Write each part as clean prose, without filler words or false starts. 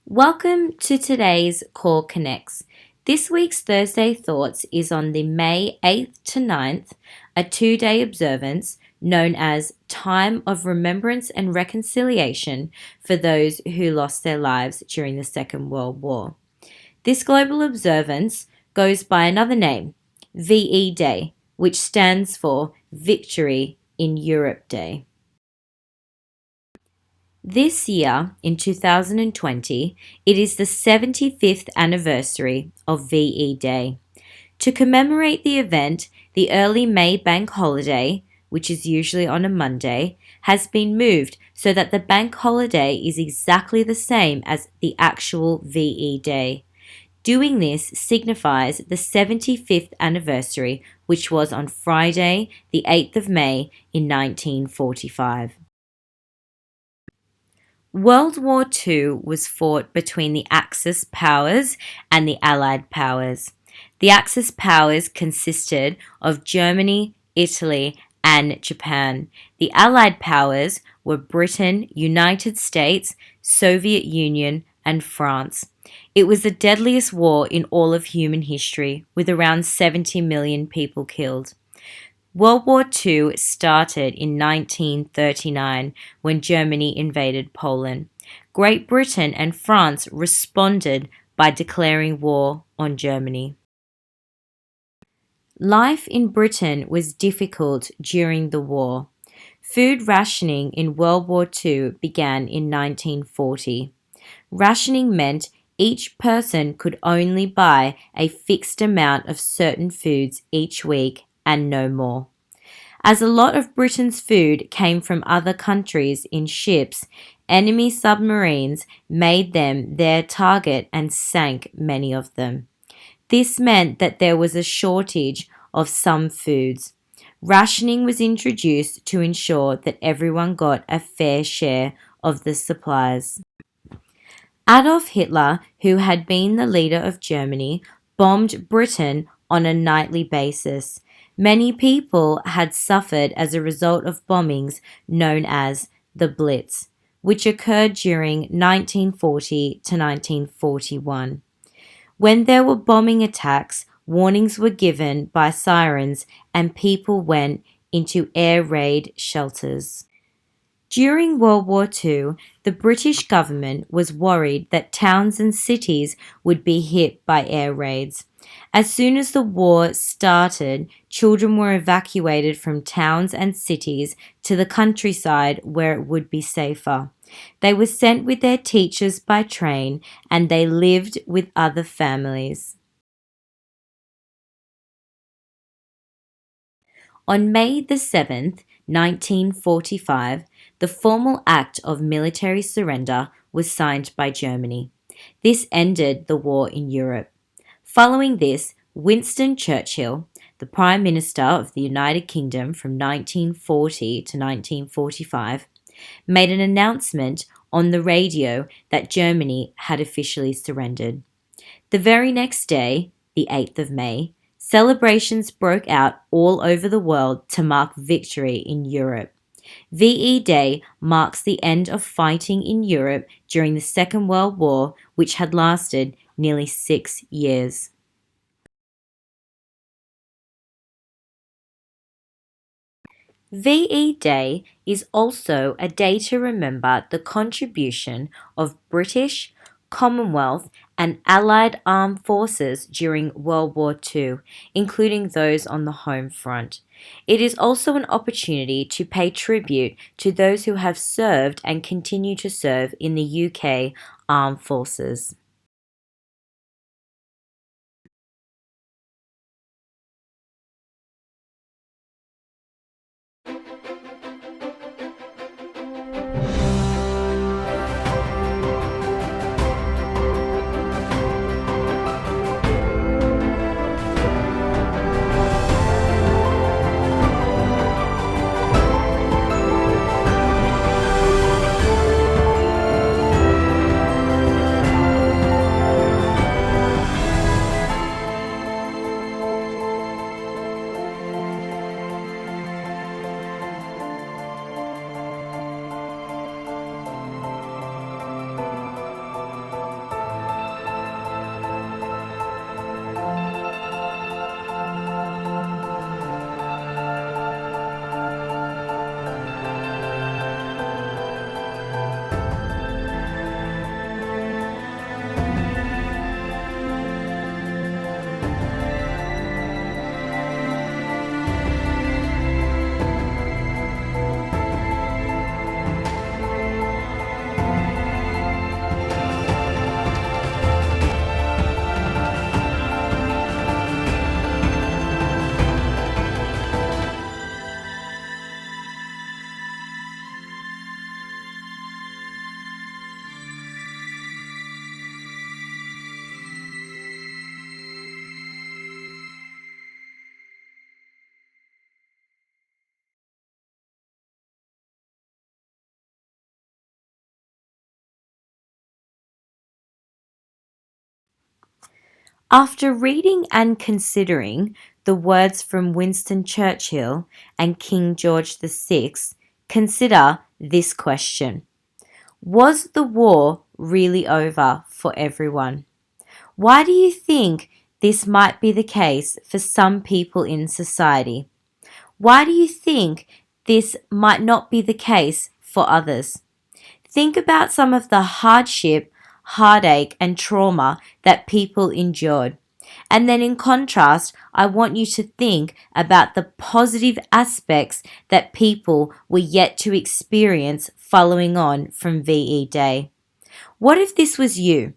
Welcome to today's Core Connects. This week's Thursday Thoughts is on the May 8th to 9th, a 2-day observance known as Time of Remembrance and Reconciliation for those who lost their lives during the Second World War. This global observance goes by another name, VE Day, which stands for Victory in Europe Day. This year, in 2020, it is the 75th anniversary of VE Day. To commemorate the event, the early May bank holiday, which is usually on a Monday, has been moved so that the bank holiday is exactly the same as the actual VE Day. Doing this signifies the 75th anniversary, which was on Friday, the 8th of May in 1945. World War II was fought between the Axis powers and the Allied powers. The Axis powers consisted of Germany, Italy, and Japan. The Allied powers were Britain, United States, Soviet Union, and France. It was the deadliest war in all of human history, with around 70 million people killed. World War II started in 1939 when Germany invaded Poland. Great Britain and France responded by declaring war on Germany. Life in Britain was difficult during the war. Food rationing in World War II began in 1940. Rationing meant each person could only buy a fixed amount of certain foods each week and no more. As a lot of Britain's food came from other countries in ships, enemy submarines made them their target and sank many of them. This meant that there was a shortage of some foods. Rationing was introduced to ensure that everyone got a fair share of the supplies. Adolf Hitler, who had been the leader of Germany, bombed Britain on a nightly basis. Many people had suffered as a result of bombings known as the Blitz, which occurred during 1940 to 1941. When there were bombing attacks, warnings were given by sirens and people went into air raid shelters. During World War II, the British government was worried that towns and cities would be hit by air raids. As soon as the war started, children were evacuated from towns and cities to the countryside where it would be safer. They were sent with their teachers by train and they lived with other families. On May the 7th, 1945, the formal act of military surrender was signed by Germany. This ended the war in Europe. Following this, Winston Churchill, the Prime Minister of the United Kingdom from 1940 to 1945, made an announcement on the radio that Germany had officially surrendered. The very next day, the 8th of May, celebrations broke out all over the world to mark victory in Europe. VE Day marks the end of fighting in Europe during the Second World War, which had lasted nearly 6 years. VE Day is also a day to remember the contribution of British, Commonwealth, and Allied armed forces during World War II, including those on the home front. It is also an opportunity to pay tribute to those who have served and continue to serve in the UK Armed Forces. After reading and considering the words from Winston Churchill and King George VI, consider this question. Was the war really over for everyone? Why do you think this might be the case for some people in society? Why do you think this might not be the case for others? Think about some of the hardship, heartache, and trauma that people endured. And then, in contrast, I want you to think about the positive aspects that people were yet to experience following on from VE Day. What if this was you?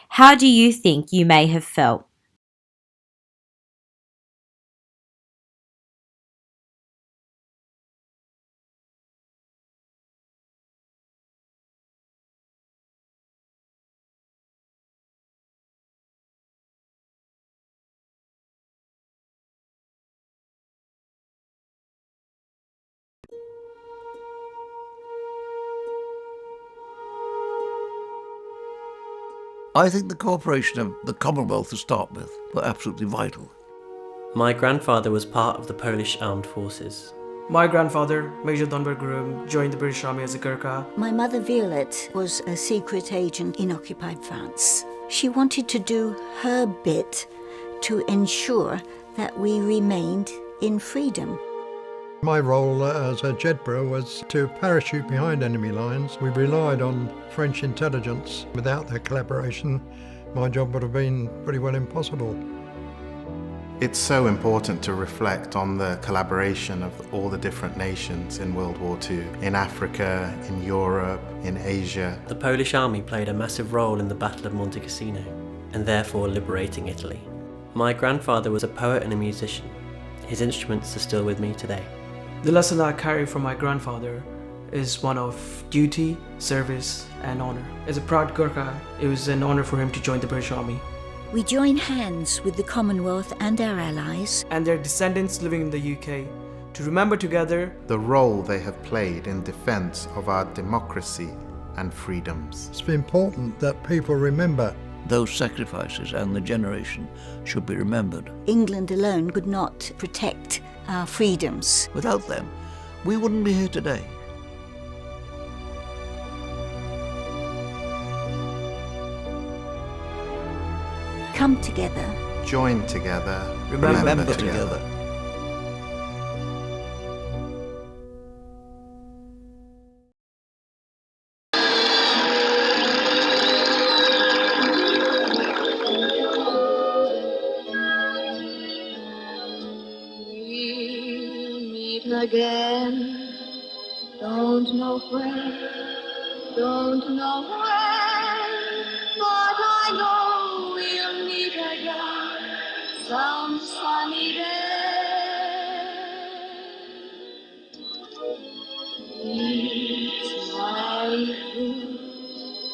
How do you think you may have felt? I think the cooperation of the Commonwealth to start with were absolutely vital. My grandfather was part of the Polish Armed Forces. My grandfather, Major Dunbar Groom, joined the British Army as a Gurkha. My mother, Violette, was a secret agent in occupied France. She wanted to do her bit to ensure that we remained in freedom. My role as a Jedburgh was to parachute behind enemy lines. We relied on French intelligence. Without their collaboration, my job would have been pretty well impossible. It's so important to reflect on the collaboration of all the different nations in World War II, in Africa, in Europe, in Asia. The Polish army played a massive role in the Battle of Monte Cassino, and therefore liberating Italy. My grandfather was a poet and a musician. His instruments are still with me today. The lesson I carry from my grandfather is one of duty, service, and honor. As a proud Gurkha, it was an honor for him to join the British Army. We join hands with the Commonwealth and our allies and their descendants living in the UK to remember together the role they have played in defense of our democracy and freedoms. It's important that people remember. Those sacrifices and the generation should be remembered. England alone could not protect our freedoms. Without them, we wouldn't be here today. Come together. Join together, Remember together. Again, don't know when, don't know when, but I know we'll meet again some sunny day. It's like you,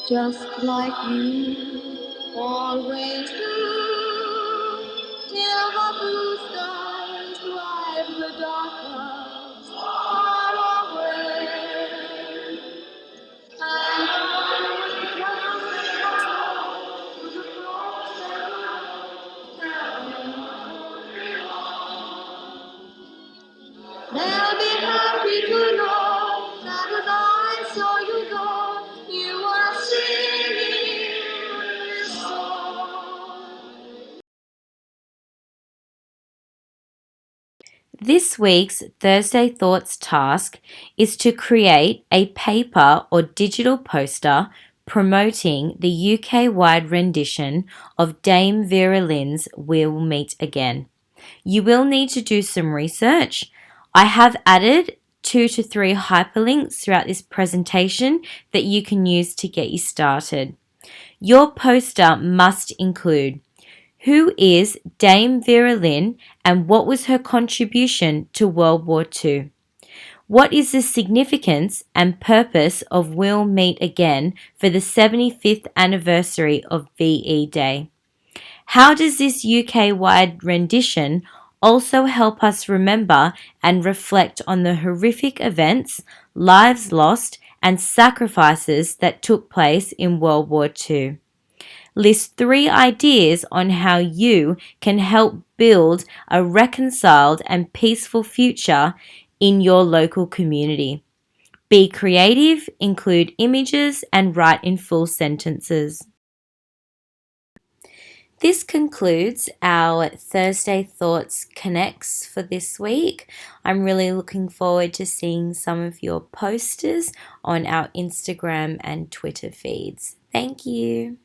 just like you always do, till the blue skies drive the dark clouds far away. And I will come to the cross they'll be happy to know that as I saw you go, you were singing this song. This week's Thursday Thoughts task is to create a paper or digital poster promoting the UK-wide rendition of Dame Vera Lynn's We'll Meet Again. You will need to do some research. I have added 2 to 3 hyperlinks throughout this presentation that you can use to get you started. Your poster must include: who is Dame Vera Lynn and what was her contribution to World War II? What is the significance and purpose of We'll Meet Again for the 75th anniversary of VE Day? How does this UK-wide rendition also help us remember and reflect on the horrific events, lives lost, and sacrifices that took place in World War II? List 3 ideas on how you can help build a reconciled and peaceful future in your local community. Be creative, include images, and write in full sentences. This concludes our Thursday Thoughts Connects for this week. I'm really looking forward to seeing some of your posters on our Instagram and Twitter feeds. Thank you.